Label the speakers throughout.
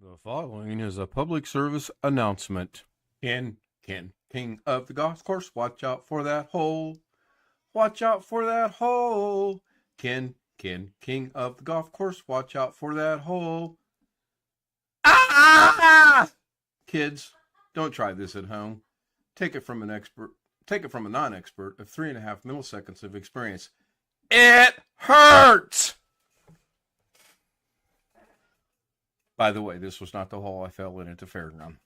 Speaker 1: The following is a public service announcement. Ken, king of the golf course, watch out for that hole. Watch out for that hole. Ken, king of the golf course, watch out for that hole. Ah! Kids, don't try this at home. Take it from an expert. Take it from a non-expert of 3.5 milliseconds of experience. It hurts! By the way, this was not the hole I fell in at the fairground.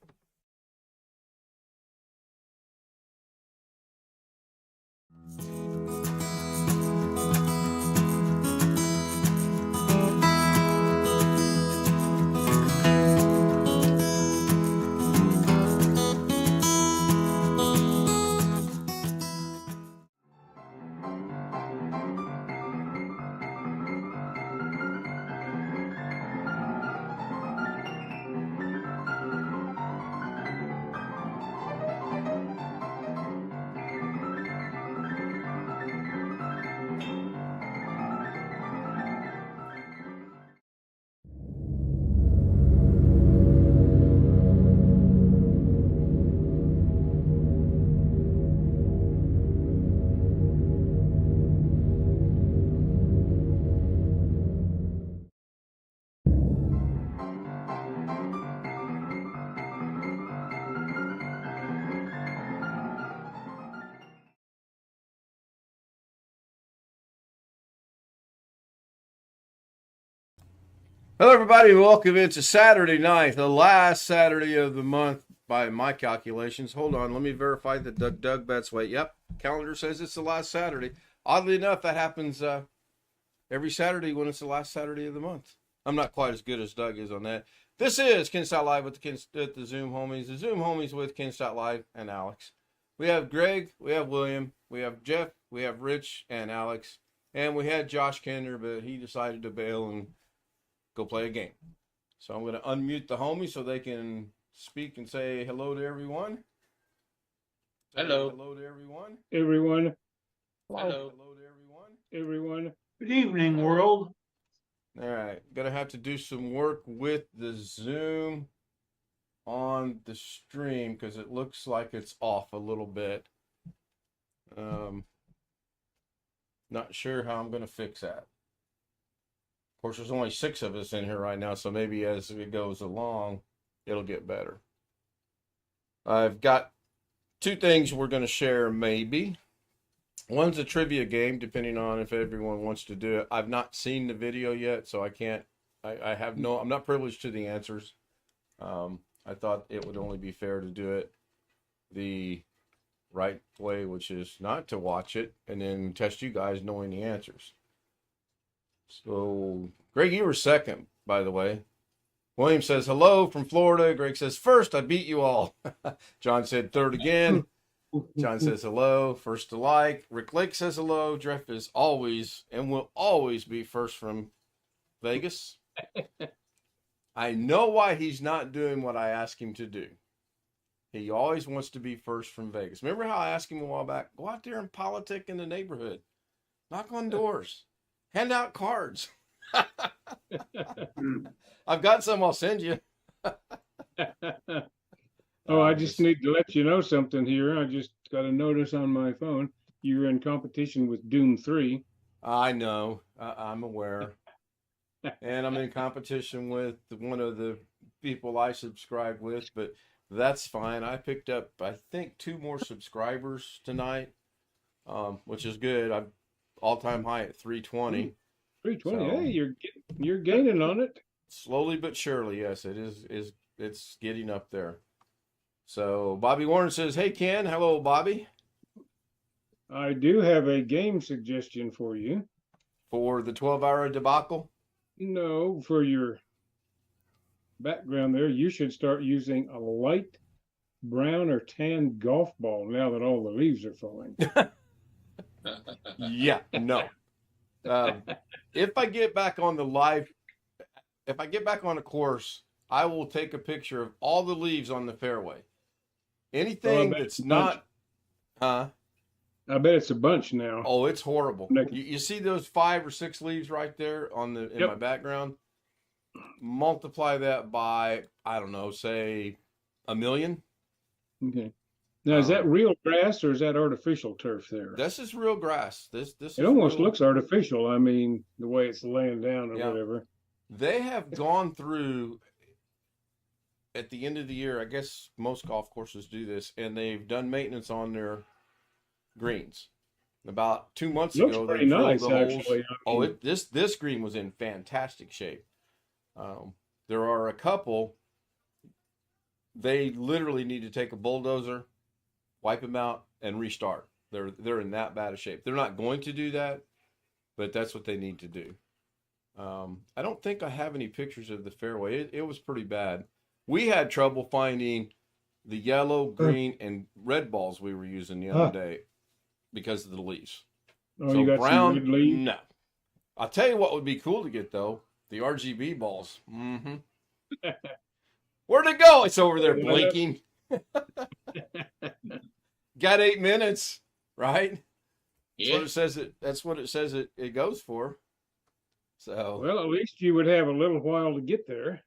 Speaker 1: Hello, everybody. Welcome into Saturday night, the last Saturday of the month by my calculations. Hold on. Let me verify that Doug Betts way. Yep. Calendar says it's the last Saturday. Oddly enough, that happens every Saturday when it's the last Saturday of the month. I'm not quite as good as Doug is on that. This is Ken Stout Live with the Zoom homies. The Zoom homies with Ken Stout Live and Alex. We have Greg. We have William. We have Jeff. We have Rich and Alex. And we had Josh Kender, but he decided to bail and go play a game. So I'm going to unmute the homies so they can speak and say hello to everyone.
Speaker 2: Hello.
Speaker 1: Hello to everyone.
Speaker 3: Everyone.
Speaker 2: Hello.
Speaker 1: Hello to everyone.
Speaker 3: Everyone.
Speaker 2: Good evening, world.
Speaker 1: All right. Going to have to do some work with the Zoom on the stream because it looks like it's off a little bit. Not sure how I'm going to fix that. Of course, there's only 6 of us in here right now, so maybe as it goes along, it'll get better. I've got 2 things we're going to share, maybe. One's a trivia game, depending on if everyone wants to do it. I've not seen the video yet, so I can't. I'm not privileged to the answers. I thought it would only be fair to do it the right way, which is not to watch it and then test you guys knowing the answers. So, Greg, you were second, by the way. William says hello from Florida. Greg says first, I beat you all. John said third again. John says hello, first to like. Rick Lake says hello. Jeff is always and will always be first from Vegas. I know why he's not doing what I ask him to do. He always wants to be first from Vegas. Remember how I asked him a while back? Go out there and politic in the neighborhood. Knock on doors. Hand out cards. I've got some I'll send you.
Speaker 3: Oh, I just need to let you know something here. I just got a notice on my phone. You're in competition with Doom 3.
Speaker 1: I know. I'm aware. And I'm in competition with one of the people I subscribe with, but that's fine. I picked up, I think, 2 more subscribers tonight, which is good. I'm all-time high at 320.
Speaker 3: 320.
Speaker 1: So,
Speaker 3: hey, you're gaining on it.
Speaker 1: Slowly but surely, yes, it is. It's getting up there. So Bobby Warren says, "Hey Ken, hello Bobby.
Speaker 3: I do have a game suggestion for you.
Speaker 1: For the 12-hour debacle."
Speaker 3: No, for your background there, you should start using a light brown or tan golf ball now that all the leaves are falling.
Speaker 1: Yeah, no. If I get back on the course, I will take a picture of all the leaves on the fairway. Anything that's not,
Speaker 3: I bet it's a bunch now.
Speaker 1: Oh, it's horrible. You see those 5 or 6 leaves right there in my background? multiply that by, I don't know, say 1,000,000.
Speaker 3: Okay. Now, is that
Speaker 1: Um,
Speaker 3: real grass or is that artificial turf there?
Speaker 1: this is real grass. This
Speaker 3: It
Speaker 1: is
Speaker 3: almost
Speaker 1: real.
Speaker 3: looks artificial. I mean, the way it's laying down or
Speaker 1: Yeah.
Speaker 3: whatever.
Speaker 1: They have gone through at the end of the year. I guess most golf courses do this, and they've done maintenance on their greens. About 2 months
Speaker 3: Looks
Speaker 1: ago, they
Speaker 3: pretty
Speaker 1: drilled
Speaker 3: nice,
Speaker 1: the holes.
Speaker 3: actually. I
Speaker 1: Oh,
Speaker 3: mean,
Speaker 1: this green was in fantastic shape. There are a couple. They literally need to take a bulldozer, wipe them out, and restart. They're in that bad a shape. They're not going to do that, but that's what they need to do. I don't think I have any pictures of the fairway. It was pretty bad. We had trouble finding the yellow, green, and red balls we were using the other day because of the leaves.
Speaker 3: oh,
Speaker 1: So
Speaker 3: you got some red
Speaker 1: brown,
Speaker 3: leaves?
Speaker 1: no. I'll tell you what would be cool to get though, the RGB balls. Mm-hmm. Where'd it go? It's over there blinking. Got 8 minutes, right? That's what
Speaker 2: Yeah.
Speaker 1: it says. That's what it says. It goes for. So
Speaker 3: Well, at least you would have a little while to get there.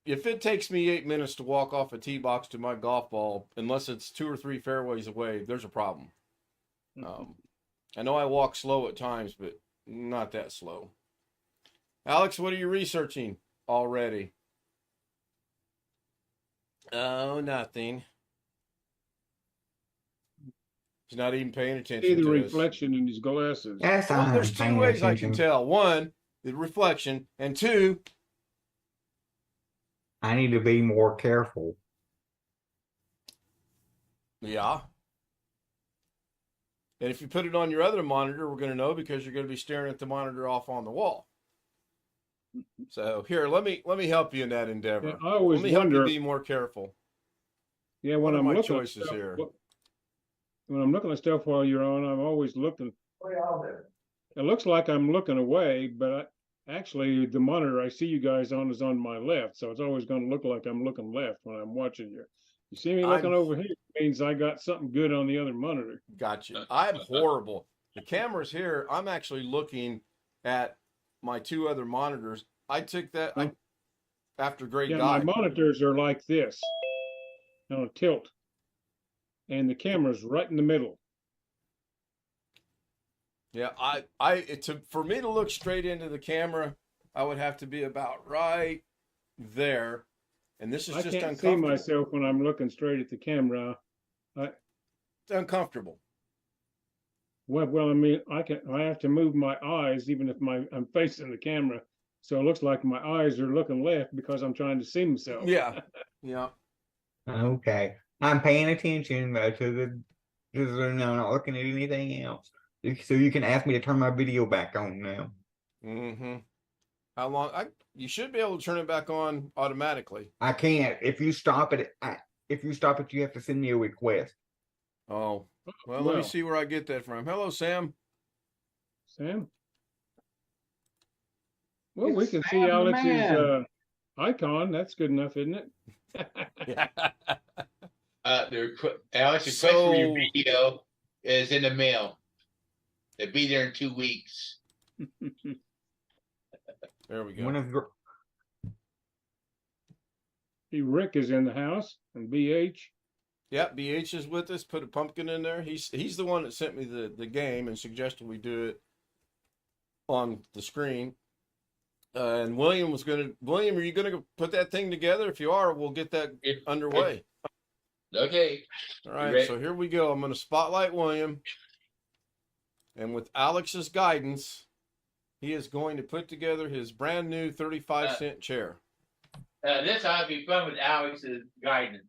Speaker 1: if it takes me 8 minutes to walk off a tee box to my golf ball, unless it's 2 or 3 fairways away, there's a problem. I know I walk slow at times, but not that slow. Alex, what are you researching already? Oh, nothing. He's not even paying
Speaker 3: See
Speaker 1: attention
Speaker 3: the
Speaker 1: to us.
Speaker 3: reflection in his glasses.
Speaker 4: Yes,
Speaker 1: Well,
Speaker 4: I'm
Speaker 1: there's 2
Speaker 4: paying
Speaker 1: ways I can
Speaker 4: attention.
Speaker 1: tell. One, the reflection, and 2,
Speaker 4: I need to be more careful.
Speaker 1: yeah. And if you put it on your other monitor, we're going to know because you're going to be staring at the monitor off on the wall. So here, let me help you in that endeavor.
Speaker 3: Yeah, I always
Speaker 1: Let me help
Speaker 3: wonder.
Speaker 1: you be more careful.
Speaker 3: Yeah,
Speaker 1: What
Speaker 3: when
Speaker 1: are
Speaker 3: I'm
Speaker 1: my
Speaker 3: looking at
Speaker 1: choices
Speaker 3: stuff,
Speaker 1: here?
Speaker 3: when I'm looking at stuff while you're on, I'm always looking. It looks like I'm looking away, but actually the monitor I see you guys on is on my left, so it's always going to look like I'm looking left when I'm watching you. You see me looking over here, it means I got something good on the other monitor.
Speaker 1: Gotcha. I'm horrible. The camera's here. I'm actually looking at my 2 other monitors. I took that after Great
Speaker 3: Yeah,
Speaker 1: Guy.
Speaker 3: my monitors are like this on a tilt, and the camera's right in the middle.
Speaker 1: Yeah, for me to look straight into the camera, I would have to be about right there, and this is
Speaker 3: I
Speaker 1: just
Speaker 3: can't see
Speaker 1: uncomfortable.
Speaker 3: myself when I'm looking straight at the camera.
Speaker 1: It's uncomfortable.
Speaker 3: Well, I mean, I have to move my eyes even if I'm facing the camera, so it looks like my eyes are looking left because I'm trying to see myself.
Speaker 1: Yeah, yeah.
Speaker 4: Okay. I'm paying attention no, not looking at anything else. So you can ask me to turn my video back on now.
Speaker 1: Mm-hmm. How long? You should be able to turn it back on automatically.
Speaker 4: I can't. If you stop it, you have to send me a request.
Speaker 1: Oh, well, let me see where I get that from. Hello, Sam.
Speaker 3: Sam? Well, we
Speaker 2: It's
Speaker 3: can
Speaker 2: Sam
Speaker 3: see
Speaker 2: the
Speaker 3: Alex's
Speaker 2: man.
Speaker 3: icon. That's good enough, isn't it?
Speaker 2: Alex, the request for your video is in the mail. They'll be there in 2 weeks.
Speaker 1: There we go.
Speaker 4: One of the,
Speaker 3: See, Rick is in the house and BH.
Speaker 1: Yeah, BH is with us. Put a pumpkin in there. He's the one that sent me the game and suggested we do it on the screen. And William, are you gonna put that thing together? If you are, we'll get that underway.
Speaker 2: Okay.
Speaker 1: All right, so here we go. I'm gonna spotlight William, and with Alex's guidance, he is going to put together his brand new 35-cent chair.
Speaker 2: This ought to be fun with Alex's guidance.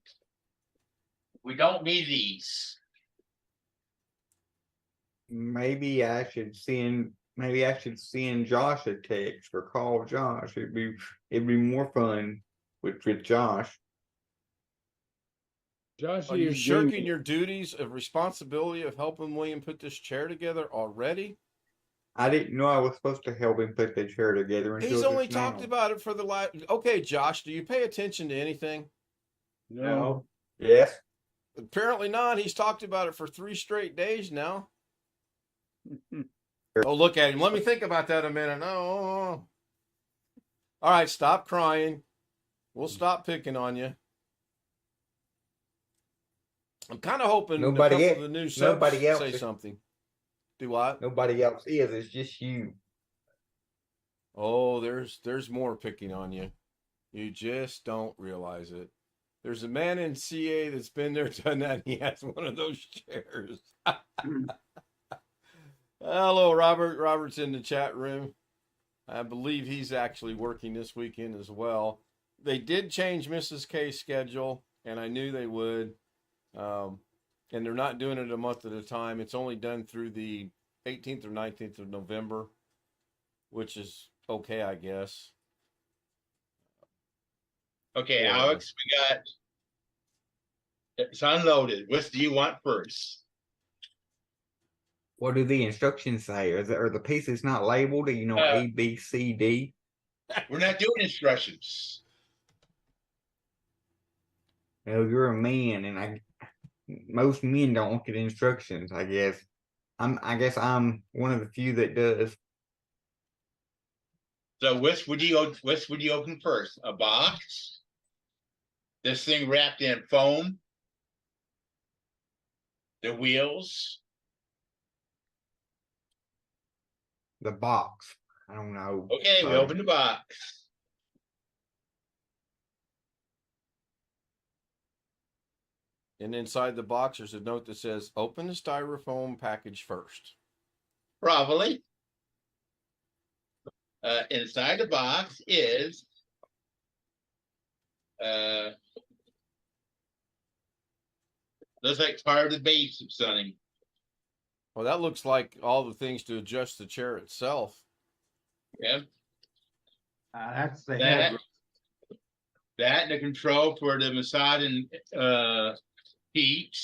Speaker 2: We don't need these.
Speaker 4: maybe I should send Josh a text or call Josh. It'd be more fun with Josh.
Speaker 3: Josh
Speaker 1: Are you
Speaker 3: is
Speaker 1: shirking
Speaker 3: genius.
Speaker 1: your duties of responsibility of helping William put this chair together already?
Speaker 4: I didn't know I was supposed to help him put the chair together until
Speaker 1: He's only
Speaker 4: just now.
Speaker 1: talked about it for the last. Okay, Josh, do you pay attention to anything?
Speaker 3: No.
Speaker 4: Yes.
Speaker 1: Apparently not. He's talked about it for 3 straight days now. Oh, look at him. Let me think about that a minute. Oh. All right, stop crying. We'll stop picking on you. I'm kind of hoping a couple of the new subs
Speaker 4: nobody else
Speaker 1: say
Speaker 4: is-
Speaker 1: something. Do what?
Speaker 4: Nobody else is. It's just you.
Speaker 1: Oh, there's more picking on you. You just don't realize it. There's a man in CA that's been there, done that, and he has one of those chairs. Hello, Robert. Robert's in the chat room. I believe he's actually working this weekend as well. They did change Mrs. K's schedule, and I knew they would. And they're not doing it a month at a time. It's only done through the 18th or 19th of November, which is okay, I guess.
Speaker 2: Okay,
Speaker 1: Or-
Speaker 2: Alex, we got it's unloaded. What do you want first?
Speaker 4: What do the instructions say? Are the pieces not labeled? You know, A, B, C, D.
Speaker 2: We're not doing instructions.
Speaker 4: Well, you're a man, and most men don't look at instructions. I guess I'm one of the few that does.
Speaker 2: So which would you open first? A box? This thing wrapped in foam? The wheels?
Speaker 4: The box. I don't know.
Speaker 2: Okay, we open the box.
Speaker 1: And inside the box, there's a note that says, open the styrofoam package first.
Speaker 2: Probably. Inside the box is looks like part of the base of something.
Speaker 1: Well, that looks like all the things to adjust the chair itself.
Speaker 2: Yeah.
Speaker 4: That's the
Speaker 2: That and the control for the massage and heat.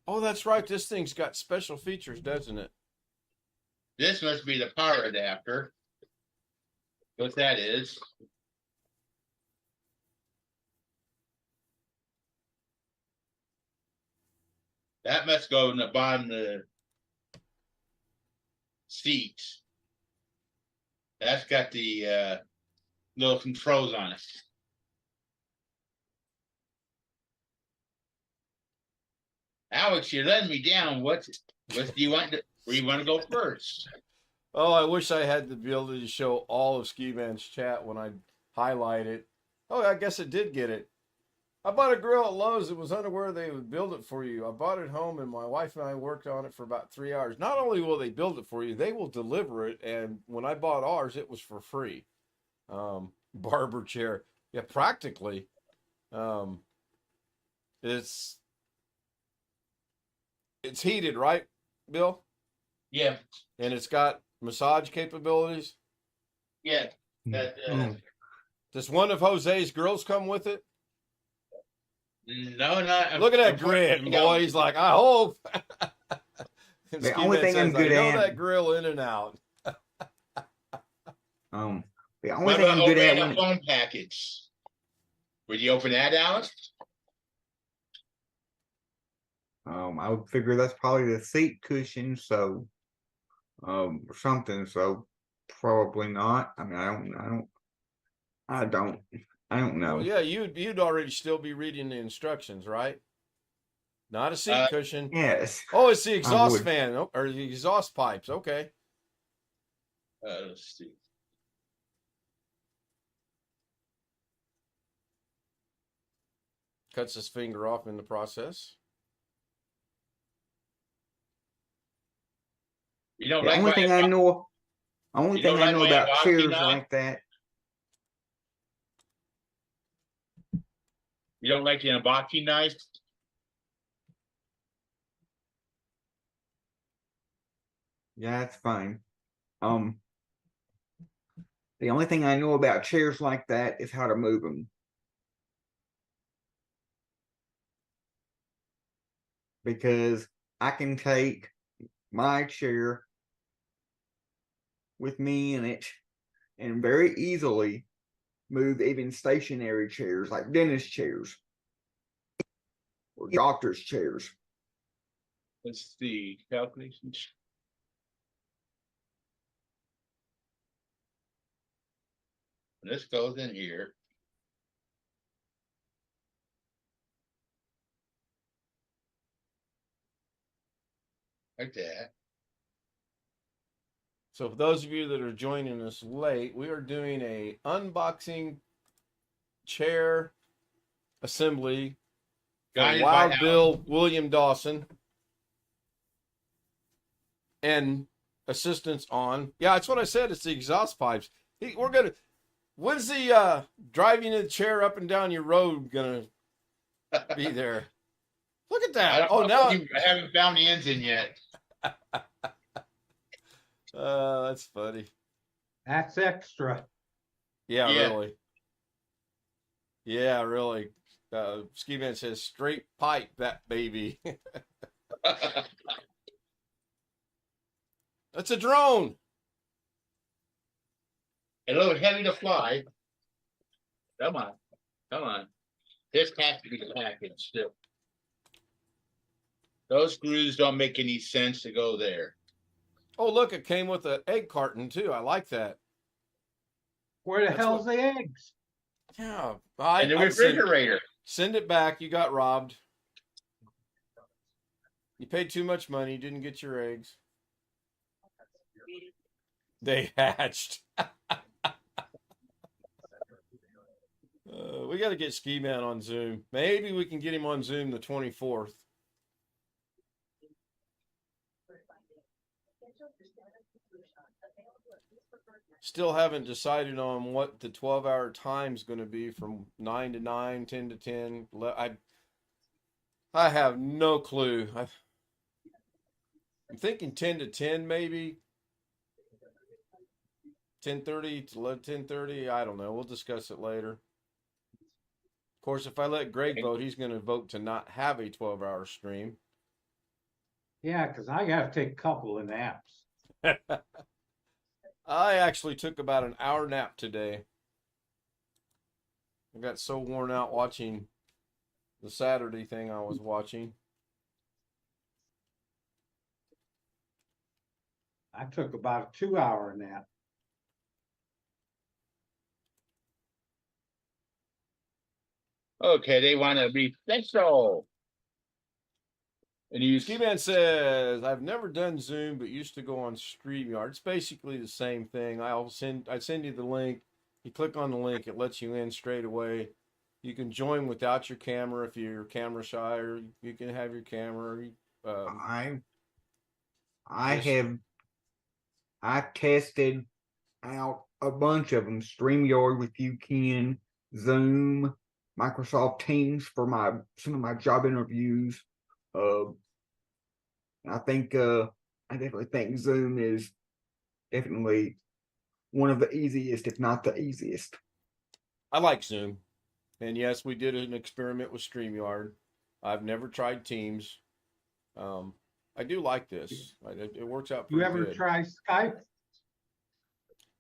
Speaker 1: Oh, that's right. This thing's got special features, doesn't it?
Speaker 2: This must be the power adapter. What that is. That must go in the bottom of the seat. That's got the little controls on it. Alex, you're letting me down. What do you want to, where you want to go first?
Speaker 1: Oh, I wish I had the ability to show all of Ski Man's chat when I highlight it. Oh, I guess it did get it. I bought a grill at Lowe's. It was unaware they would build it for you. I bought it home, and my wife and I worked on it for about 3 hours. Not only will they build it for you, they will deliver it. And when I bought ours, it was for free. Barber chair. Yeah, practically. It's heated, right, Bill?
Speaker 2: Yeah,
Speaker 1: And it's got massage capabilities.
Speaker 2: yeah.
Speaker 1: Does one of Jose's girls come with it?
Speaker 2: No, not.
Speaker 1: Look at that grin, boy. He's like, I hope.
Speaker 4: The only thing I'm good
Speaker 1: I know
Speaker 4: at-
Speaker 1: that grill in and out.
Speaker 4: The only
Speaker 2: What
Speaker 4: thing
Speaker 2: about
Speaker 4: I'm good
Speaker 2: opening
Speaker 4: at
Speaker 2: a phone package? Would you open that, Alex?
Speaker 4: I would figure that's probably the seat cushion, so or something, so probably not. I mean, I don't know.
Speaker 1: Well, yeah, you'd already still be reading the instructions, right? Not a seat cushion.
Speaker 4: Yes.
Speaker 1: Oh, it's the exhaust
Speaker 4: would.
Speaker 1: fan or the exhaust pipes. Okay.
Speaker 2: Let's see.
Speaker 1: Cuts his finger off in the process.
Speaker 2: You don't
Speaker 4: The
Speaker 2: like
Speaker 4: only thing I know
Speaker 2: You don't like my
Speaker 4: about
Speaker 2: boxy
Speaker 4: chairs
Speaker 2: knife?
Speaker 4: like that.
Speaker 2: You don't like the unboxing knife?
Speaker 4: Yeah, that's fine. The only thing I know about chairs like that is how to move them. Because I can take my chair with me in it and very easily move even stationary chairs like dentist chairs or doctor's chairs.
Speaker 2: Let's see. Calculations. And this goes in here. Like that.
Speaker 1: So for those of you that are joining us late, we are doing a unboxing chair assembly for
Speaker 2: Guided by
Speaker 1: Wild
Speaker 2: Alex.
Speaker 1: Bill William Dawson and assistance on. Yeah, that's what I said. It's the exhaust pipes. When's the driving the chair up and down your road gonna be there? Look at
Speaker 2: I
Speaker 1: that.
Speaker 2: don't
Speaker 1: Oh,
Speaker 2: know.
Speaker 1: now
Speaker 2: I haven't found the engine yet.
Speaker 1: that's funny.
Speaker 5: That's extra.
Speaker 1: Yeah,
Speaker 2: Yeah.
Speaker 1: really. Yeah, really. Ski Man says straight pipe that baby. That's a drone.
Speaker 2: A little heavy to fly. Come on. Come on. This has to be the package still. Those screws don't make any sense to go there.
Speaker 1: Oh, look, it came with an egg carton too. I like that.
Speaker 5: Where the
Speaker 1: That's
Speaker 5: hell's the eggs?
Speaker 1: Yeah.
Speaker 2: And the
Speaker 1: I'd
Speaker 2: refrigerator.
Speaker 1: send it back. You got robbed. You paid too much money. You didn't get your eggs. They hatched. We got to get Ski Man on Zoom. Maybe we can get him on Zoom the 24th. Still haven't decided on what the 12-hour time is going to be from 9 to 9, 10 to 10. I have no clue. I'm thinking 10 to 10 maybe. 10:30 to 10:30. I don't know. We'll discuss it later. Of course, if I let Greg vote, he's going to vote to not have a 12-hour stream.
Speaker 5: Yeah, because I got to take a couple of naps.
Speaker 1: I actually took about an hour nap today. I got so worn out watching the Saturday thing I was watching.
Speaker 5: I took about a 2-hour nap.
Speaker 2: Okay, they want to be special. And you
Speaker 1: Ski Man says, I've never done Zoom, but used to go on StreamYard. It's basically the same thing. I send you the link. You click on the link, it lets you in straight away. You can join without your camera if you're camera shy, or you can have your camera.
Speaker 4: I tested out a bunch of them. StreamYard with you, Ken, Zoom, Microsoft Teams for some of my job interviews. I definitely think Zoom is definitely one of the easiest, if not the easiest.
Speaker 1: I like Zoom. And yes, we did an experiment with StreamYard. I've never tried Teams. I do like this. It works out pretty
Speaker 5: You ever
Speaker 1: good.
Speaker 5: try Skype?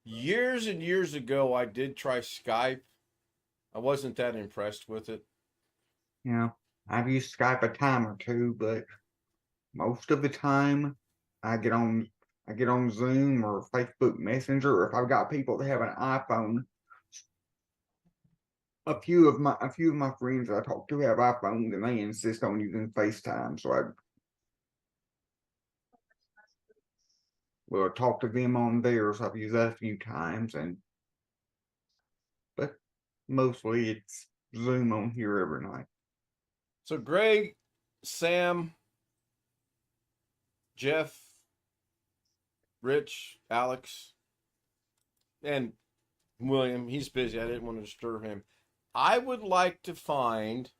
Speaker 1: Years and years ago, I did try Skype. I wasn't that impressed with it.
Speaker 4: Yeah, I've used Skype a time or two, but most of the time I get on Zoom or Facebook Messenger, or if I've got people that have an iPhone. A few of my friends that I talk to have iPhones, and they insist on using FaceTime. So I will talk to them on theirs. I've used that a few times, but mostly it's Zoom on here every night.
Speaker 1: So Greg, Sam, Jeff, Rich, Alex, and William, he's busy. I didn't want to disturb him. I would like to find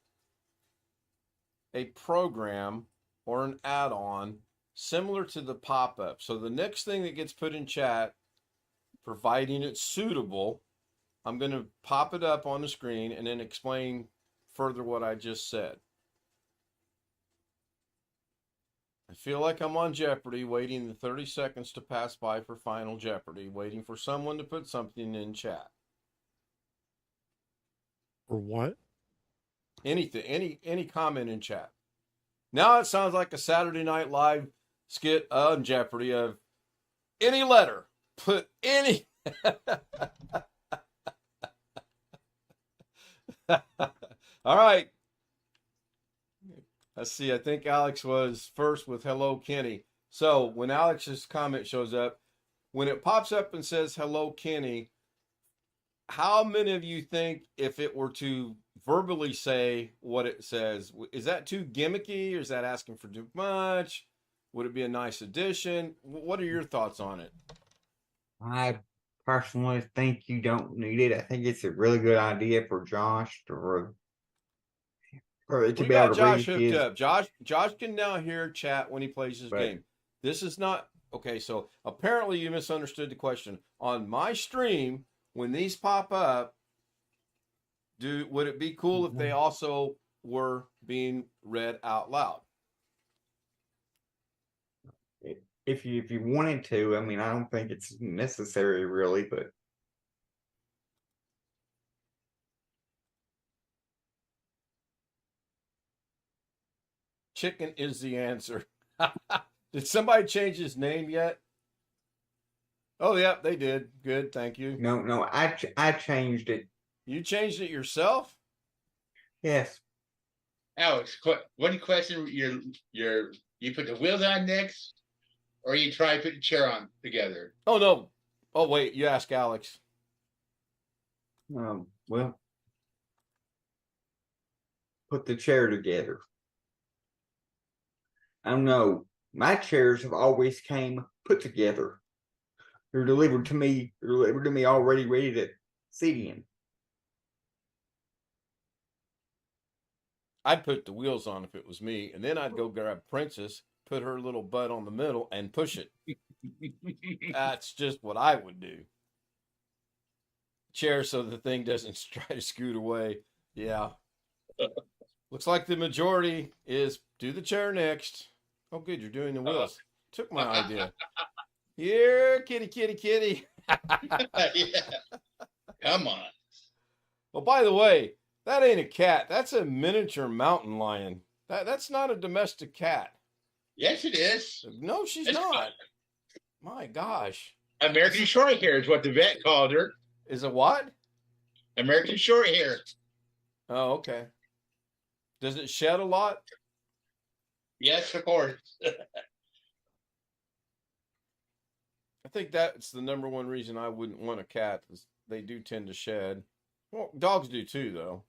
Speaker 1: a program or an add-on similar to the pop-up. So the next thing that gets put in chat, providing it's suitable, I'm going to pop it up on the screen and then explain further what I just said. I feel like I'm on Jeopardy, waiting the 30 seconds to pass by for Final Jeopardy, waiting for someone to put something in chat.
Speaker 6: For what?
Speaker 1: Anything, any comment in chat. Now it sounds like a Saturday Night Live skit on Jeopardy of any letter. Put any. All right. Let's see. I think Alex was first with hello, Kenny. So when Alex's comment shows up, when it pops up and says hello, Kenny, how many of you think if it were to verbally say what it says, is that too gimmicky or is that asking for too much? Would it be a nice addition? What are your thoughts on it?
Speaker 4: I personally think you don't need it. I think it's a really good idea for Josh to
Speaker 1: We
Speaker 4: be able
Speaker 1: got
Speaker 4: to read
Speaker 1: Josh hooked
Speaker 4: his.
Speaker 1: up. Josh can now hear chat when he plays his
Speaker 4: Right.
Speaker 1: game. This is not okay. So apparently you misunderstood the question. On my stream, when these pop up, would it be cool if they also were being read out loud?
Speaker 4: If you wanted to, I mean, I don't think it's necessary really, but
Speaker 1: Chicken is the answer. Did somebody change his name yet? Oh, yeah, they did. Good, thank you.
Speaker 4: no, I changed it.
Speaker 1: You changed it yourself?
Speaker 4: Yes.
Speaker 2: Alex, one question: you put the wheels on next, or you try to put the chair on together?
Speaker 1: Oh no. Oh wait, you ask Alex.
Speaker 4: Well, put the chair together. I don't know. My chairs have always came put together. They're delivered to me. They're delivered to me already ready to sit in.
Speaker 1: I'd put the wheels on if it was me, and then I'd go grab Princess, put her little butt on the middle, and push it. That's just what I would do. Chair so the thing doesn't try to scoot away. Yeah. Looks like the majority is do the chair next. Oh, good, you're doing the wheels. Took my idea. Here, kitty.
Speaker 2: Yeah. Come on.
Speaker 1: Well, by the way, that ain't a cat. That's a miniature mountain lion. That's not a domestic cat.
Speaker 2: Yes, it is.
Speaker 1: No, she's
Speaker 2: It's
Speaker 1: not. My gosh.
Speaker 2: American short hair is what the vet called her.
Speaker 1: Is it what?
Speaker 2: American short hair.
Speaker 1: Oh, okay. Does it shed a lot?
Speaker 2: Yes, of course.
Speaker 1: I think that's the number one reason I wouldn't want a cat. Is they do tend to shed. Well, dogs do too, though.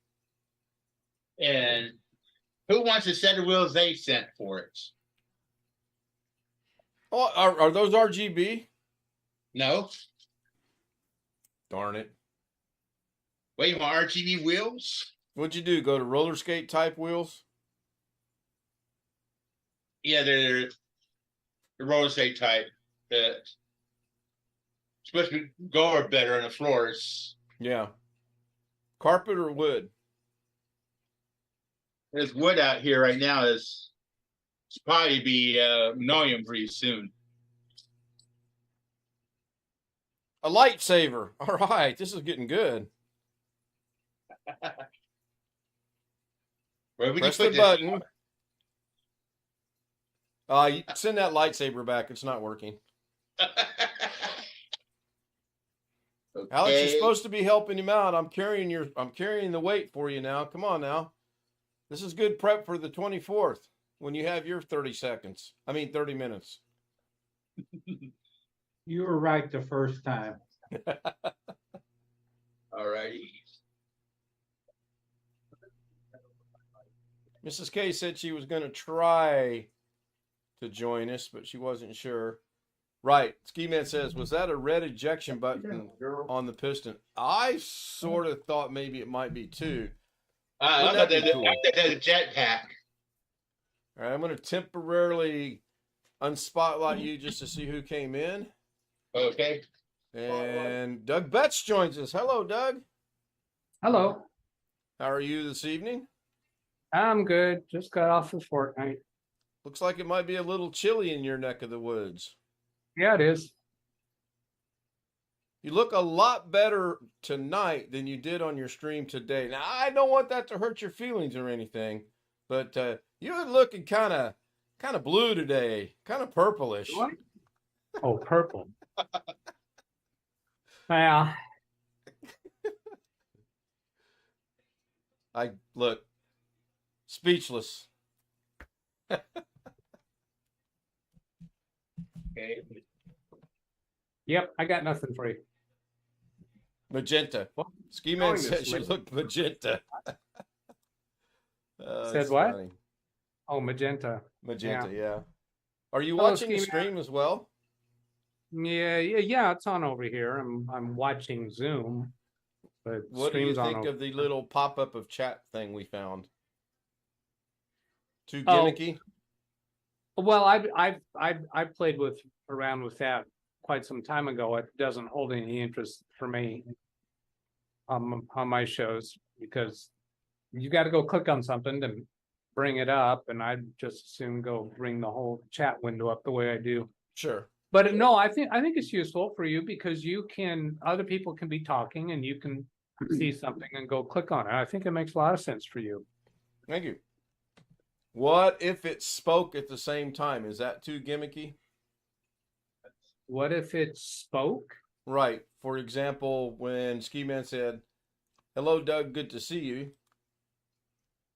Speaker 2: And who wants a set of wheels they sent for it?
Speaker 1: Oh, are those RGB?
Speaker 2: No.
Speaker 1: Darn it.
Speaker 2: Wait, you want RGB wheels?
Speaker 1: What'd you do? Go to roller skate type wheels?
Speaker 2: Yeah, they're the roller skate type. Supposed to go better on the floors.
Speaker 1: Yeah. Carpet or wood?
Speaker 2: There's wood out here right now. It's probably be linoleum pretty soon.
Speaker 1: A lightsaber. All right. This is getting good.
Speaker 2: Where we
Speaker 1: Press
Speaker 2: can
Speaker 1: the
Speaker 2: put
Speaker 1: button. Send that lightsaber back. It's not working.
Speaker 2: Okay.
Speaker 1: Alex, you're supposed to be helping him out. I'm carrying the weight for you now. Come on now. This is good prep for the 24th when you have your 30 minutes.
Speaker 5: You were right the first time.
Speaker 2: All righty.
Speaker 1: Mrs. K said she was going to try to join us, but she wasn't sure. Right. Ski Man says, was that a red ejection button on the piston? I sort of thought maybe it might be too.
Speaker 2: I
Speaker 1: Wouldn't
Speaker 2: thought
Speaker 1: that be
Speaker 2: that
Speaker 1: cool?
Speaker 2: was a jetpack.
Speaker 1: All right, I'm going to temporarily unspotlight you just to see who came in.
Speaker 2: Okay.
Speaker 1: And Doug Betts joins us. Hello, Doug.
Speaker 6: Hello,
Speaker 1: How are you this evening?
Speaker 6: I'm good. Just got off of Fortnite.
Speaker 1: Looks like it might be a little chilly in your neck of the woods.
Speaker 6: Yeah, it is.
Speaker 1: You look a lot better tonight than you did on your stream today. Now, I don't want that to hurt your feelings or anything, but you're looking kind of blue today, kind of purplish.
Speaker 6: What? Oh, purple. Well,
Speaker 1: Look, Speechless.
Speaker 2: Okay.
Speaker 6: Yep, I got nothing for you.
Speaker 1: Magenta.
Speaker 6: Well,
Speaker 1: Ski Man
Speaker 6: knowing
Speaker 1: said
Speaker 6: this
Speaker 1: she
Speaker 6: lady-
Speaker 1: looked magenta.
Speaker 6: Said
Speaker 1: It's
Speaker 6: what?
Speaker 1: funny.
Speaker 6: Oh, magenta.
Speaker 1: Magenta, yeah. Are you
Speaker 6: Hello,
Speaker 1: watching the
Speaker 6: Ski Man.
Speaker 1: stream as well?
Speaker 6: Yeah, it's on over here. I'm watching Zoom, but
Speaker 1: What do you
Speaker 6: stream's on
Speaker 1: think
Speaker 6: over.
Speaker 1: of the little pop-up of chat thing we found? Too
Speaker 6: Oh.
Speaker 1: gimmicky?
Speaker 6: Well, I've played around with that quite some time ago. It doesn't hold any interest for me on my shows because you got to go click on something to bring it up, and I'd just as soon go bring the whole chat window up the way I do.
Speaker 1: Sure.
Speaker 6: But no, I think it's useful for you because other people can be talking and you can see something and go click on it. I think it makes a lot of sense for you.
Speaker 1: Thank you. What if it spoke at the same time? Is that too gimmicky?
Speaker 6: What if it spoke?
Speaker 1: Right. For example, when Ski Man said, "Hello, Doug, good to see you."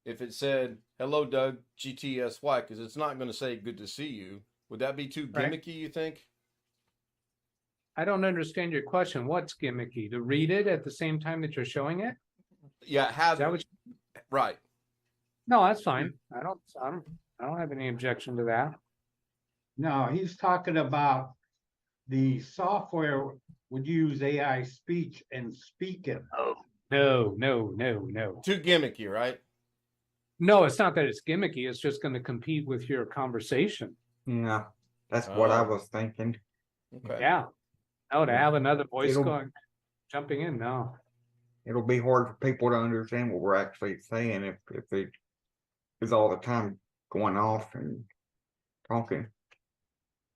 Speaker 1: If it said, "Hello, Doug, GTSY," because it's not going to say "good to see you," would that be too
Speaker 6: Right.
Speaker 1: gimmicky, you think?
Speaker 6: I don't understand your question. What's gimmicky? To read it at the same time that you're showing it?
Speaker 1: Yeah,
Speaker 6: Is that what
Speaker 1: right.
Speaker 6: No, that's fine. I don't have any objection to that.
Speaker 5: No, he's talking about the software would use AI speech and speak it.
Speaker 6: No.
Speaker 1: Too gimmicky, right?
Speaker 6: No, it's not that it's gimmicky. It's just going to compete with your conversation.
Speaker 4: Yeah, that's what I
Speaker 1: Oh.
Speaker 4: was thinking.
Speaker 1: Okay.
Speaker 6: Yeah. No, to have another voice
Speaker 4: It'll-
Speaker 6: jumping in, no.
Speaker 4: It'll be hard for people to understand what we're actually saying if it is all the time going off and talking.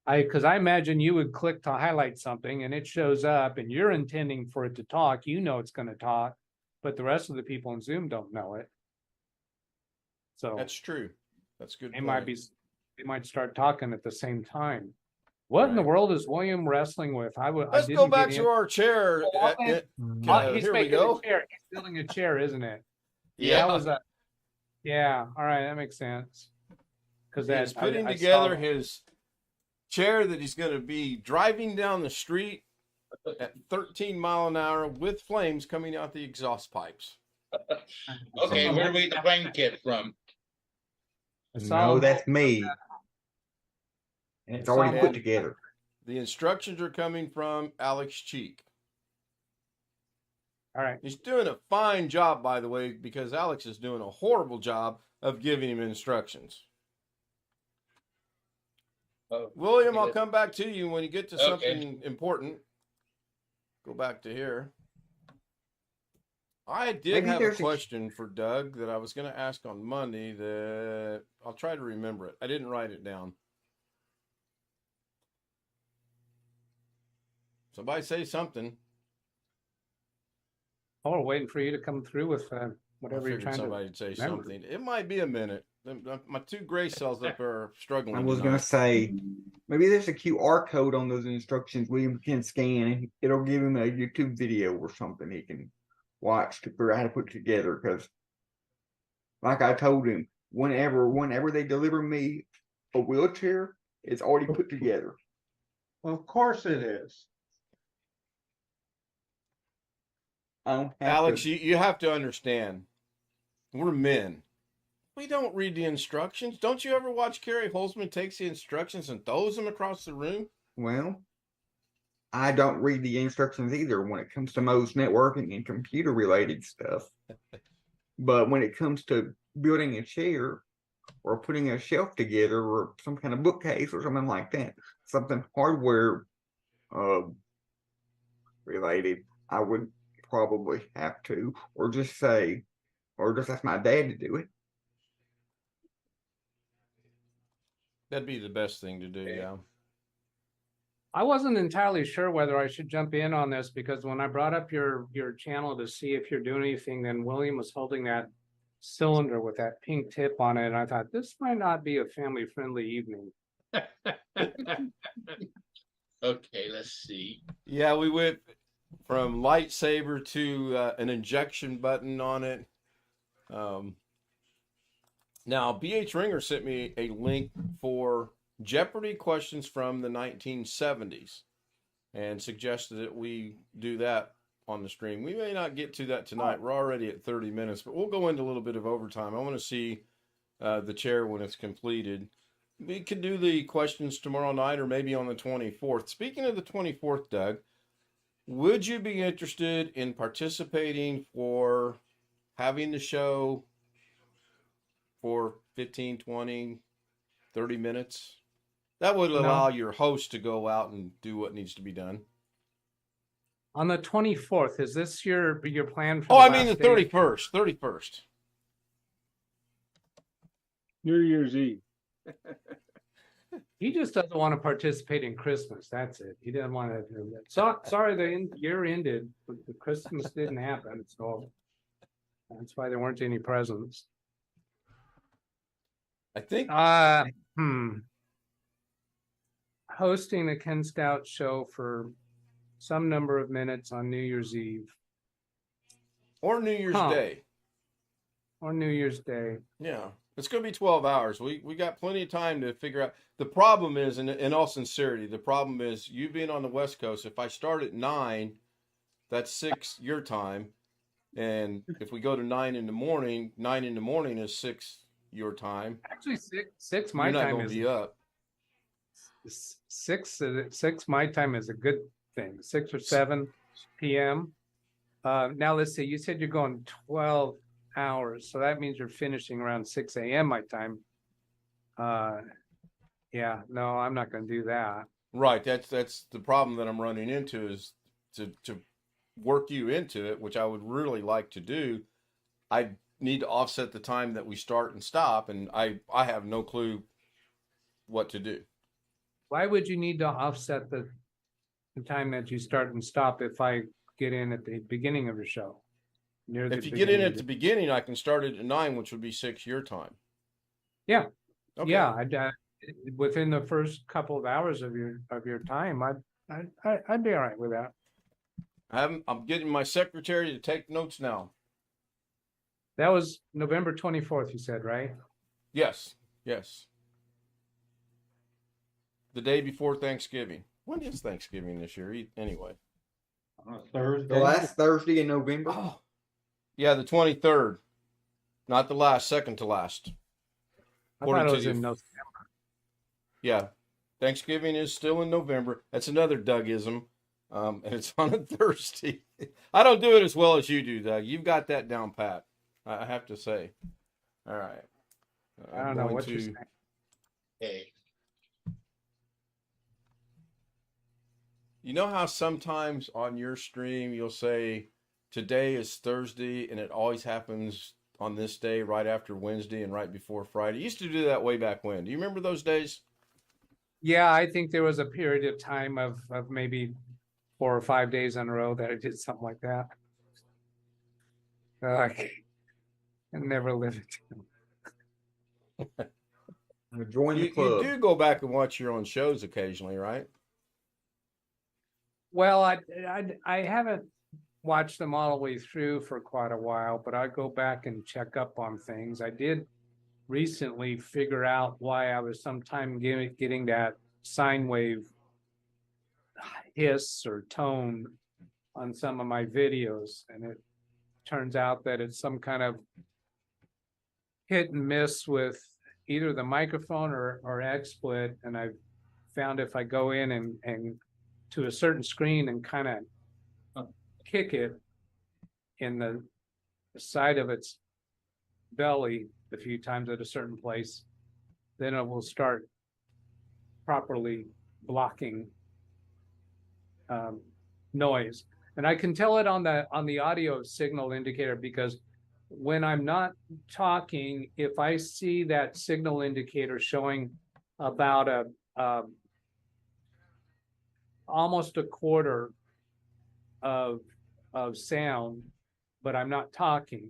Speaker 6: Because I imagine you would click to highlight something and it shows up and you're intending for it to talk, you know it's going to talk, but the rest of the people in Zoom don't know it. So
Speaker 1: That's true. That's a good.
Speaker 6: they might start talking at the same time. What in the
Speaker 1: Right.
Speaker 6: world is William wrestling with?
Speaker 1: Let's go back to our chair.
Speaker 6: Oh, okay. He's
Speaker 1: Here we
Speaker 6: making
Speaker 1: go.
Speaker 6: a chair. He's building a chair, isn't it?
Speaker 1: Yeah.
Speaker 6: That was yeah. All right, that makes sense. Because
Speaker 1: He's putting together his chair that he's going to be driving down the street at 13 mile an hour with flames coming out the exhaust pipes.
Speaker 2: Okay, where do we get the plane kit from?
Speaker 4: No, that's me. And it's already put together.
Speaker 1: The instructions are coming from Alex Cheek.
Speaker 6: All right.
Speaker 1: He's doing a fine job, by the way, because Alex is doing a horrible job of giving him instructions.
Speaker 2: Oh,
Speaker 1: William, I'll
Speaker 2: good.
Speaker 1: come back to you when you get to
Speaker 2: Okay.
Speaker 1: something important. Go back to here. I did
Speaker 4: Maybe
Speaker 1: have a
Speaker 4: there's a-
Speaker 1: question for Doug that I was going to ask on Monday that I'll try to remember it. I didn't write it down. Somebody say something.
Speaker 6: Oh, we're waiting for you to come through with whatever
Speaker 1: I
Speaker 6: you're
Speaker 1: figured
Speaker 6: trying
Speaker 1: somebody'd say
Speaker 6: remember.
Speaker 1: something. It might be a minute. My two gray cells up are struggling.
Speaker 4: I was
Speaker 1: tonight.
Speaker 4: gonna say maybe there's a QR code on those instructions William can scan and it'll give him a YouTube video or something he can watch to figure out how to put together. Because, like I told him, whenever they deliver me a wheelchair, it's already put together.
Speaker 5: Well, of course it is.
Speaker 4: I don't have
Speaker 1: Alex,
Speaker 4: to,
Speaker 1: you have to understand. We're men. We don't read the instructions. Don't you ever watch Kerry Holzman takes the instructions and throws them across the room?
Speaker 4: well, I don't read the instructions either when it comes to most networking and computer related stuff. But when it comes to building a chair or putting a shelf together or some kind of bookcase or something like that, something hardware related, I would probably have to, or just ask my dad to do it.
Speaker 1: That'd be the best thing to do, yeah.
Speaker 6: I wasn't entirely sure whether I should jump in on this because when I brought up your channel to see if you're doing anything, then William was holding that cylinder with that pink tip on it, and I thought this might not be a family-friendly evening.
Speaker 2: Okay, let's see.
Speaker 1: Yeah, we went from lightsaber to an injection button on it. Now, BH Ringer sent me a link for Jeopardy questions from the 1970s and suggested that we do that on the stream. We may not get to that tonight. We're already at 30 minutes, but we'll go into a little bit of overtime. I want to see the chair when it's completed. We could do the questions tomorrow night or maybe on the 24th. Speaking of the 24th, Doug, would you be interested in participating for having the show for 15, 20, 30 minutes? That would allow your host to go out and do what needs to be done.
Speaker 6: On the 24th, is this your plan for
Speaker 1: Oh,
Speaker 6: the
Speaker 1: I mean the
Speaker 6: last day?
Speaker 1: 31st. 31st.
Speaker 3: New Year's Eve.
Speaker 6: He just doesn't want to participate in Christmas. That's it. He doesn't want to do that. So sorry, the year ended, but the Christmas didn't happen. So that's why there weren't any presents.
Speaker 1: I think
Speaker 6: Hosting a Ken Stout show for some number of minutes on New Year's Eve
Speaker 1: or New Year's Day.
Speaker 6: or New Year's Day.
Speaker 1: Yeah. It's going to be 12 hours. We got plenty of time to figure out. The problem is, in all sincerity, the problem is you being on the West Coast, if I start at 9, that's 6 your time. And if we go to 9 in the morning, 9 in the morning is 6 your time.
Speaker 6: Actually, six my
Speaker 1: You're not
Speaker 6: time
Speaker 1: going
Speaker 6: is
Speaker 1: to be up.
Speaker 6: 6 my time is a good thing. 6 or 7 p.m. Now let's see. You said you're going 12 hours, so that means you're finishing around 6 a.m. my time. Yeah, no, I'm not going to do that.
Speaker 1: Right. That's the problem that I'm running into is to work you into it, which I would really like to do. I need to offset the time that we start and stop, and I have no clue what to do.
Speaker 6: Why would you need to offset the time that you start and stop if I get in at the beginning of your show?
Speaker 1: If you get in at the beginning, I can start it at 9, which would be 6 your time.
Speaker 6: Yeah.
Speaker 1: Okay.
Speaker 6: Yeah, within the first couple of hours of your time, I'd be all right with that.
Speaker 1: I'm getting my secretary to take notes now.
Speaker 6: That was November 24th, you said, right?
Speaker 1: Yes. The day before Thanksgiving. When is Thanksgiving this year? Anyway.
Speaker 5: Thursday.
Speaker 4: The last Thursday in November.
Speaker 1: Oh. Yeah, the 23rd. Not the last, second to last.
Speaker 6: I thought it was in November.
Speaker 1: Yeah. Thanksgiving is still in November. That's another Dougism. And it's on a Thursday. I don't do it as well as you do, Doug. You've got that down pat, I have to say. All right.
Speaker 6: I don't know what you're saying.
Speaker 2: Hey,
Speaker 1: You know how sometimes on your stream you'll say, today is Thursday, and it always happens on this day right after Wednesday and right before Friday? You used to do that way back when. Do you remember those days?
Speaker 6: Yeah, I think there was a period of time of maybe 4 or 5 days in a row that I did something like that. I never lived it.
Speaker 4: Join the
Speaker 1: You
Speaker 4: club.
Speaker 1: do go back and watch your own shows occasionally, right?
Speaker 6: Well, I haven't watched them all the way through for quite a while, but I go back and check up on things. I did recently figure out why I was sometime getting that sine wave hiss or tone on some of my videos, and it turns out that it's some kind of hit and miss with either the microphone or XSplit. And I've found if I go in and to a certain screen and kind of kick it in the side of its belly a few times at a certain place, then it will start properly blocking noise. And I can tell it on the audio signal indicator, because when I'm not talking, if I see that signal indicator showing about almost a quarter of sound, but I'm not talking,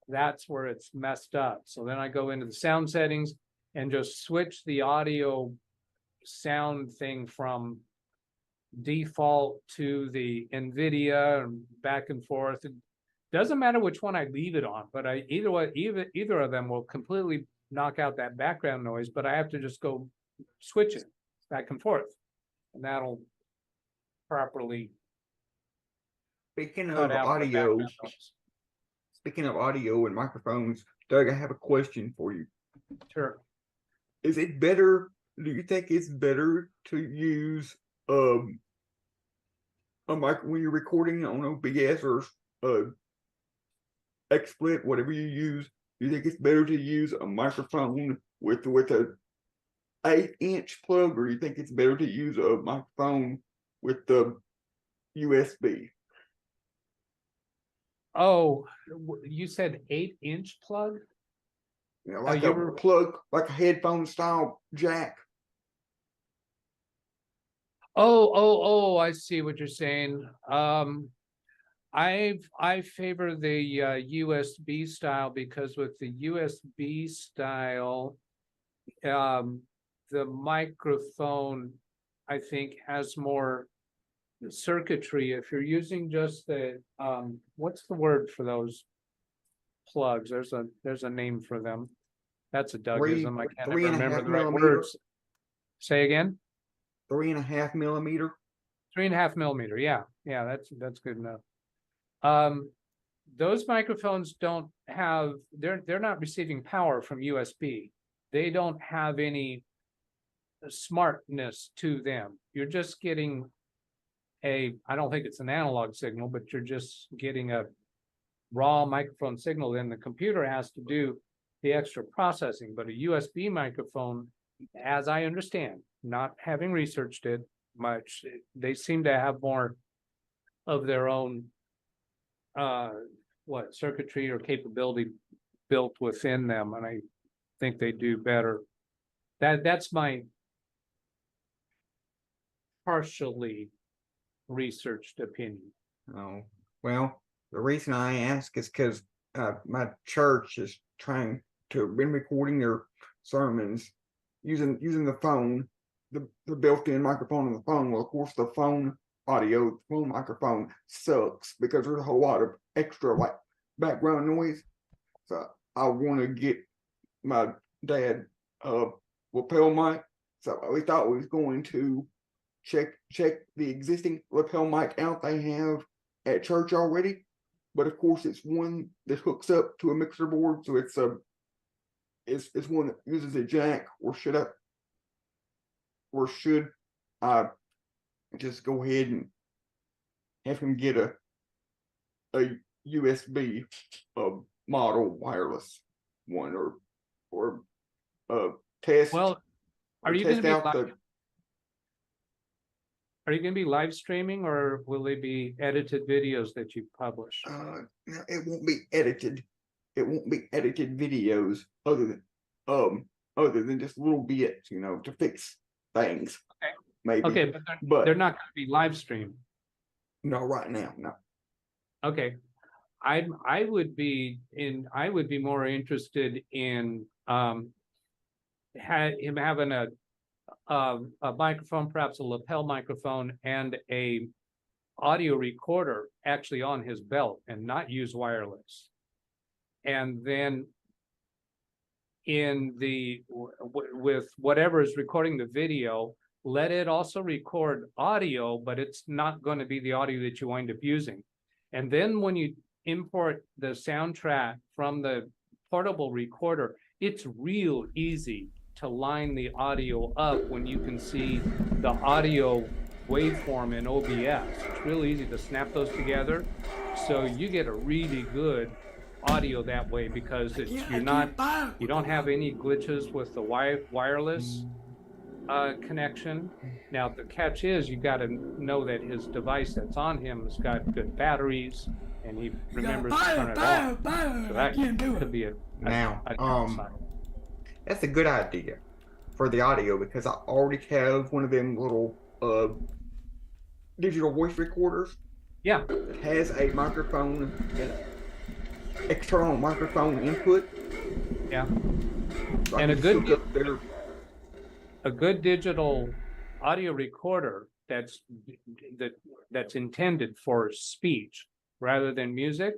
Speaker 6: that's where it's messed up. So then I go into the sound settings and just switch the audio sound thing from default to the NVIDIA and back and forth. It doesn't matter which one I leave it on, but either of them will completely knock out that background noise, but I have to just go switch it back and forth. And that'll properly
Speaker 4: Speaking of
Speaker 6: cut out the
Speaker 4: audio,
Speaker 6: background noise.
Speaker 4: speaking of audio and microphones, Doug, I have a question for you.
Speaker 6: Sure.
Speaker 4: Is it better? Do you think it's better to use a mic when you're recording on OBS or XSplit, whatever you use? Do you think it's better to use a microphone with a 8-inch plug, or do you think it's better to use a microphone with the USB?
Speaker 6: Oh, you said 8-inch plug?
Speaker 4: You know, like
Speaker 6: you
Speaker 4: a
Speaker 6: were-
Speaker 4: plug, like a headphone style jack.
Speaker 6: Oh, I see what you're saying. I favor the USB style because with the USB style, the microphone, I think, has more circuitry. If you're using just the what's the word for those plugs? There's a name for them. That's a Dougism. I can't ever
Speaker 4: 3.5
Speaker 6: remember the right
Speaker 4: millimeter.
Speaker 6: words. Say again?
Speaker 4: 3.5 millimeter.
Speaker 6: 3.5 millimeter. Yeah, that's good enough. Those microphones don't have, they're not receiving power from USB. They don't have any smartness to them. You're just getting I don't think it's an analog signal, but you're just getting a raw microphone signal. Then the computer has to do the extra processing. But a USB microphone, as I understand, not having researched it much, they seem to have more of their own circuitry or capability built within them, and I think they do better. That's my partially researched opinion.
Speaker 4: Oh, well, the reason I ask is because my church is trying to been recording their sermons using the phone, the built-in microphone on the phone. Well, of course, the phone audio, the phone microphone sucks because there's a whole lot of extra like background noise. So I want to get my dad lapel mic. So we thought we was going to check the existing lapel mic out they have at church already, but of course it's one that hooks up to a mixer board, so it's one that uses a jack. Or should I just go ahead and have him get a USB model wireless one, or test?
Speaker 6: Well, are
Speaker 4: or
Speaker 6: you going to
Speaker 4: test
Speaker 6: be
Speaker 4: out
Speaker 6: live, are you going to be live streaming, or will they be edited videos that you publish?
Speaker 4: No, it won't be edited. It won't be edited videos other than just little bits, to fix things.
Speaker 6: Okay.
Speaker 4: Maybe.
Speaker 6: Okay, but they're not going to be live streamed.
Speaker 4: No, right now, no.
Speaker 6: Okay, I would be more interested in him having a microphone, perhaps a lapel microphone, and a audio recorder actually on his belt, and not use wireless. And then in with whatever is recording the video, let it also record audio, but it's not going to be the audio that you wind up using. And then when you import the soundtrack from the portable recorder, it's real easy to line the audio up when you can see the audio waveform in OBS. It's real easy to snap those together. So you get a really good audio that way, because you don't have any glitches with the wireless connection. Now the catch is you got to know that his device that's on him has got good batteries, and he remembers to turn it on. So that could be a downside.
Speaker 4: That's a good idea for the audio, because I already have one of them little digital voice recorders.
Speaker 6: Yeah.
Speaker 4: It has a microphone and external microphone input.
Speaker 6: Yeah.
Speaker 4: So
Speaker 6: and
Speaker 4: a
Speaker 6: good digital audio recorder that's intended for speech rather than music,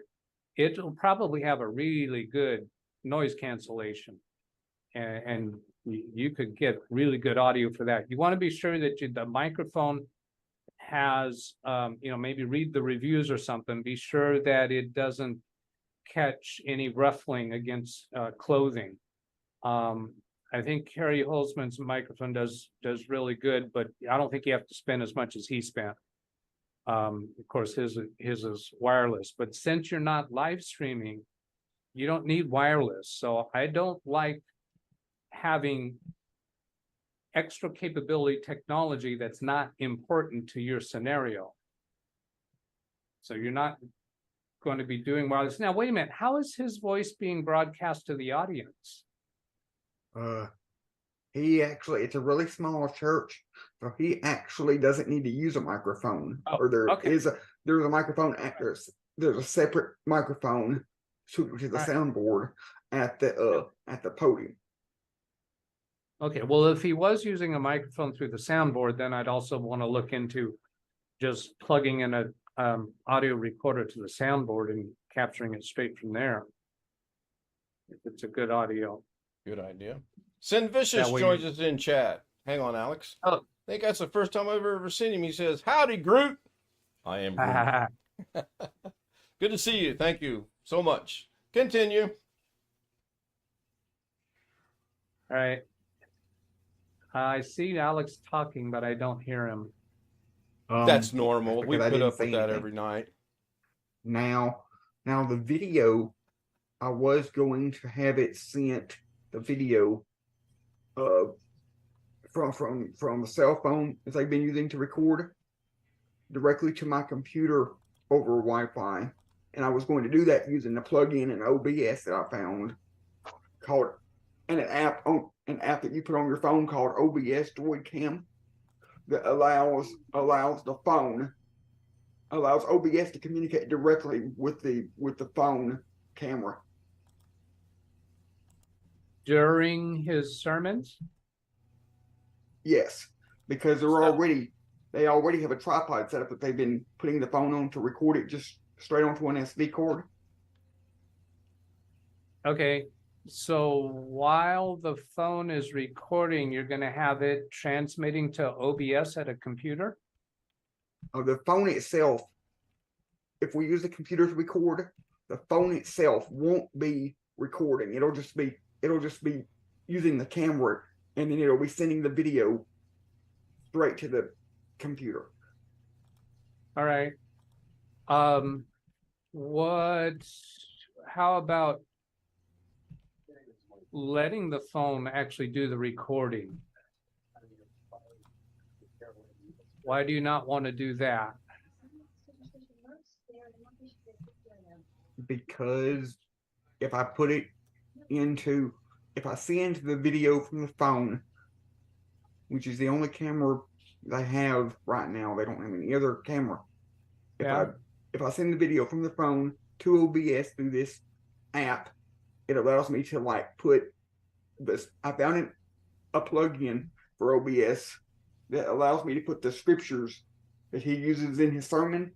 Speaker 6: it'll probably have a really good noise cancellation. and you could get really good audio for that. You want to be sure that the microphone has, maybe read the reviews or something. Be sure that it doesn't catch any ruffling against clothing. I think Harry Holzman's microphone does really good, but I don't think you have to spend as much as he spent. Of course, his is wireless, but since you're not live streaming, you don't need wireless. So I don't like having extra capability technology that's not important to your scenario. So you're not going to be doing wireless. Now, wait a minute. How is his voice being broadcast to the audience?
Speaker 4: It's a really small church, so he actually doesn't need to use a microphone.
Speaker 6: Oh,
Speaker 4: Or
Speaker 6: okay.
Speaker 4: there's a microphone, there's a separate microphone to the
Speaker 6: Right.
Speaker 4: soundboard at the podium.
Speaker 6: Okay, well, if he was using a microphone through the soundboard, then I'd also want to look into just plugging in a audio recorder to the soundboard and capturing it straight from there. If it's a good audio.
Speaker 1: Good idea. Sin Vicious
Speaker 6: That way
Speaker 1: joins us in chat. Hang on, Alex.
Speaker 6: Oh.
Speaker 1: I think that's the first time I've ever seen him. He says, "Howdy, Groot." I am Groot. Good to see you. Thank you so much. Continue.
Speaker 6: All right. I see Alex talking, but I don't hear him.
Speaker 1: That's normal.
Speaker 4: because
Speaker 1: We
Speaker 4: I
Speaker 1: put
Speaker 4: didn't
Speaker 1: up with
Speaker 4: say
Speaker 1: that
Speaker 4: anything.
Speaker 1: every night.
Speaker 4: Now the video, I was going to have it sent, the video from the cell phone that I've been using to record directly to my computer over Wi-Fi. And I was going to do that using the plugin in OBS that I found called an app that you put on your phone called OBS Droid Cam that allows OBS to communicate directly with the phone camera.
Speaker 6: During his sermons?
Speaker 4: Yes, because they
Speaker 6: So-
Speaker 4: already have a tripod set up that they've been putting the phone on to record it just straight onto an SD card.
Speaker 6: Okay, so while the phone is recording, you're gonna have it transmitting to OBS at a computer?
Speaker 4: The phone itself, if we use the computer to record, the phone itself won't be recording. It'll just be using the camera, and then it'll be sending the video straight to the computer.
Speaker 6: All right. How about letting the phone actually do the recording? Why do you not want to do that?
Speaker 4: Because if I send the video from the phone, which is the only camera they have right now, they don't have any other camera. If I send the video from the phone to OBS through this app, it allows me to put this. I found a plugin for OBS that allows me to put the scriptures that he uses in his sermon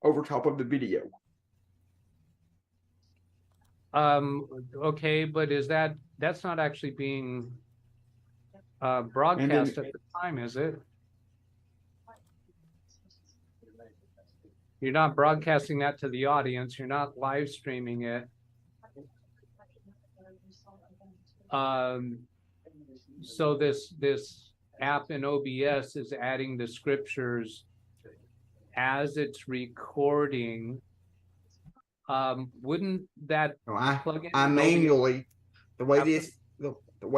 Speaker 4: over top of the video.
Speaker 6: Okay, but that's not actually being broadcast at the time, is it? You're not broadcasting that to the audience. You're not live streaming it. So this app in OBS is adding the scriptures as it's recording. Wouldn't that
Speaker 4: So
Speaker 6: plug in?
Speaker 4: I manually, the way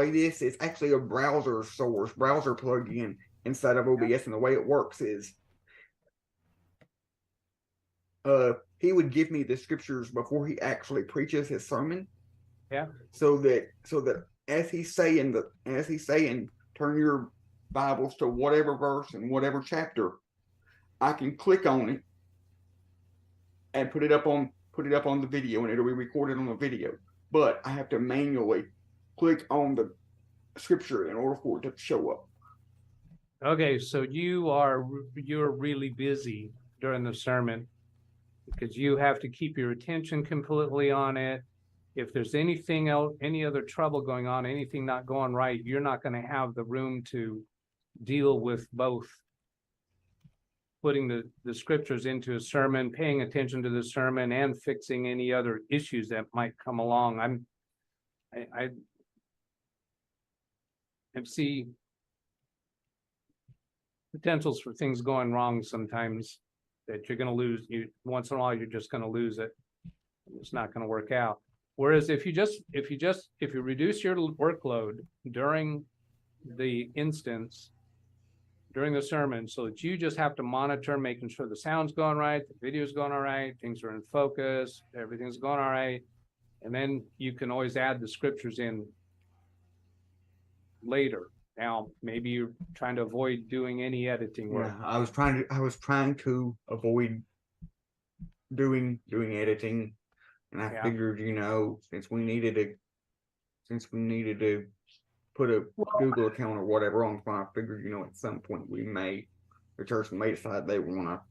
Speaker 4: this is actually a browser plugin inside of OBS, and the way it works is he would give me the scriptures before he actually preaches his sermon.
Speaker 6: Yeah.
Speaker 4: So that as he's saying turn your Bibles to whatever verse and whatever chapter, I can click on it and put it up on the video, and it'll be recorded on the video. But I have to manually click on the scripture in order for it to show up.
Speaker 6: Okay, so you're really busy during the sermon because you have to keep your attention completely on it. if there's anything else, any other trouble going on, anything not going right, you're not going to have the room to deal with both putting the scriptures into a sermon, paying attention to the sermon, and fixing any other issues that might come along. I see potentials for things going wrong sometimes that you're going to lose. You once in a while, you're just going to lose it. It's not going to work out. Whereas if you reduce your workload during the instance, during the sermon, so that you just have to monitor, making sure the sound's going right, the video's going all right, things are in focus, everything's going all right. And then you can always add the scriptures in later. Now, maybe you're trying to avoid doing any editing work.
Speaker 4: Yeah, I was trying to avoid doing editing, and I
Speaker 6: Yeah.
Speaker 4: figured, since we needed to put a Google account or whatever on file, I figured, at some point the church may decide they want to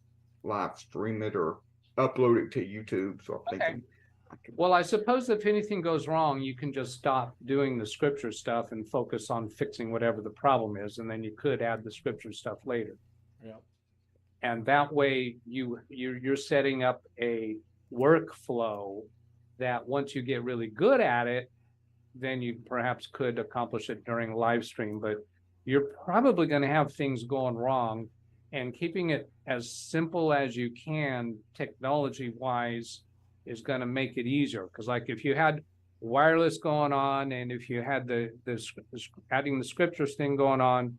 Speaker 4: live stream it or upload it to YouTube. So I'm thinking,
Speaker 6: Well, I suppose if anything goes wrong, you can just stop doing the scripture stuff and focus on fixing whatever the problem is, and then you could add the scripture stuff later.
Speaker 1: Yeah.
Speaker 6: And that way you're setting up a workflow that once you get really good at it, then you perhaps could accomplish it during live stream. But you're probably going to have things going wrong, and keeping it as simple as you can technology wise is going to make it easier. Because like if you had wireless going on, and if you had the adding the scriptures thing going on,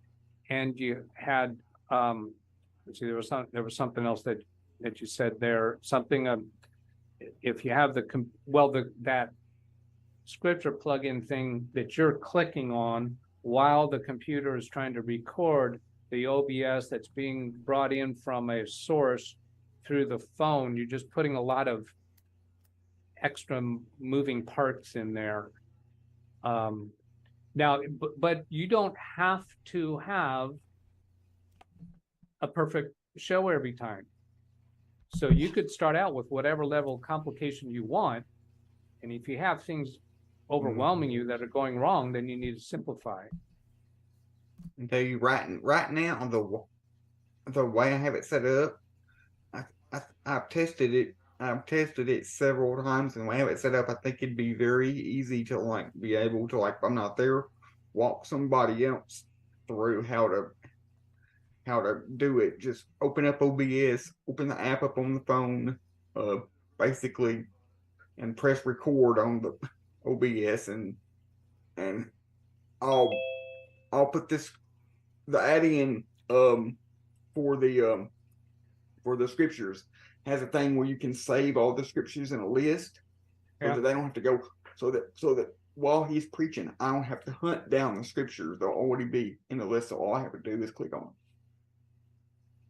Speaker 6: and you had let's see, there was something else that you said there, something if you have that scripture plugin thing that you're clicking on while the computer is trying to record the OBS that's being brought in from a source through the phone, you're just putting a lot of extra moving parts in there. Now, but you don't have to have a perfect show every time. So you could start out with whatever level of complication you want. And if you have things overwhelming you that are going wrong, then you need to simplify.
Speaker 4: I tell you right now, the way I have it set up, I've tested it. I've tested it several times, and the way I have it set up, I think it'd be very easy to be able to, if I'm not there, walk somebody else through how to do it. Just open up OBS, open the app up on the phone, basically, and press record on the OBS, and I'll put the add-in for the scriptures has a thing where you can save all the scriptures in a list, so that they don't have to go, so that while he's preaching, I don't have to hunt down the scriptures. They'll already be in the list, so all I have to do is click on them.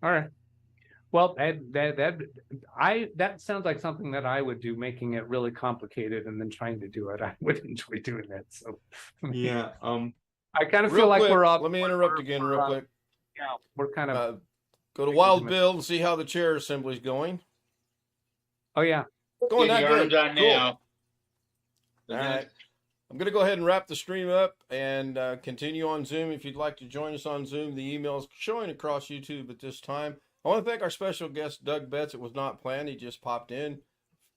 Speaker 6: All right. Well, that sounds like something that I would do, making it really complicated and then trying to do it. I would enjoy doing that. So
Speaker 4: yeah.
Speaker 6: I kind of
Speaker 1: Real
Speaker 6: feel like
Speaker 1: quick,
Speaker 6: we're up.
Speaker 1: Let me interrupt again real quick.
Speaker 6: Yeah, we're kind of
Speaker 1: Go to Wild Bill and see how the chair assembly's going.
Speaker 6: oh yeah.
Speaker 1: Going that
Speaker 2: Getting
Speaker 1: good.
Speaker 2: done
Speaker 1: Cool.
Speaker 2: now.
Speaker 1: All right. I'm going to go ahead and wrap the stream up and continue on Zoom. If you'd like to join us on Zoom, the email is showing across YouTube at this time. I want to thank our special guest, Doug Betts. It was not planned. He just popped in.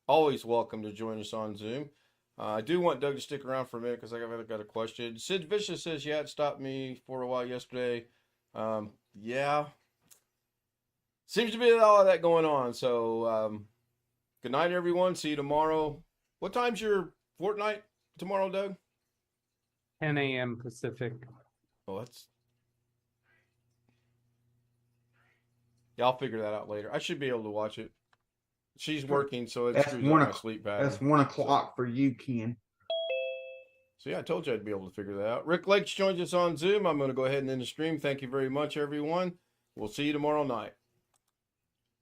Speaker 1: Always welcome to join us on Zoom. I do want Doug to stick around for a minute because I've got a question. Sid Vicious says, yeah, it stopped me for a while yesterday. Yeah. Seems to be all of that going on. So good night, everyone. See you tomorrow. What time's your Fortnite tomorrow, Doug?
Speaker 6: 10 a.m. Pacific.
Speaker 1: Oh, that's... Yeah, I'll figure that out later. I should be able to watch it. She's working, so it screws up my sleep pattern.
Speaker 4: That's 1 o'clock for you, Ken.
Speaker 1: So yeah, I told you I'd be able to figure that out. Rick Lakes joins us on Zoom. I'm going to go ahead and end the stream. Thank you very much, everyone. We'll see you tomorrow night.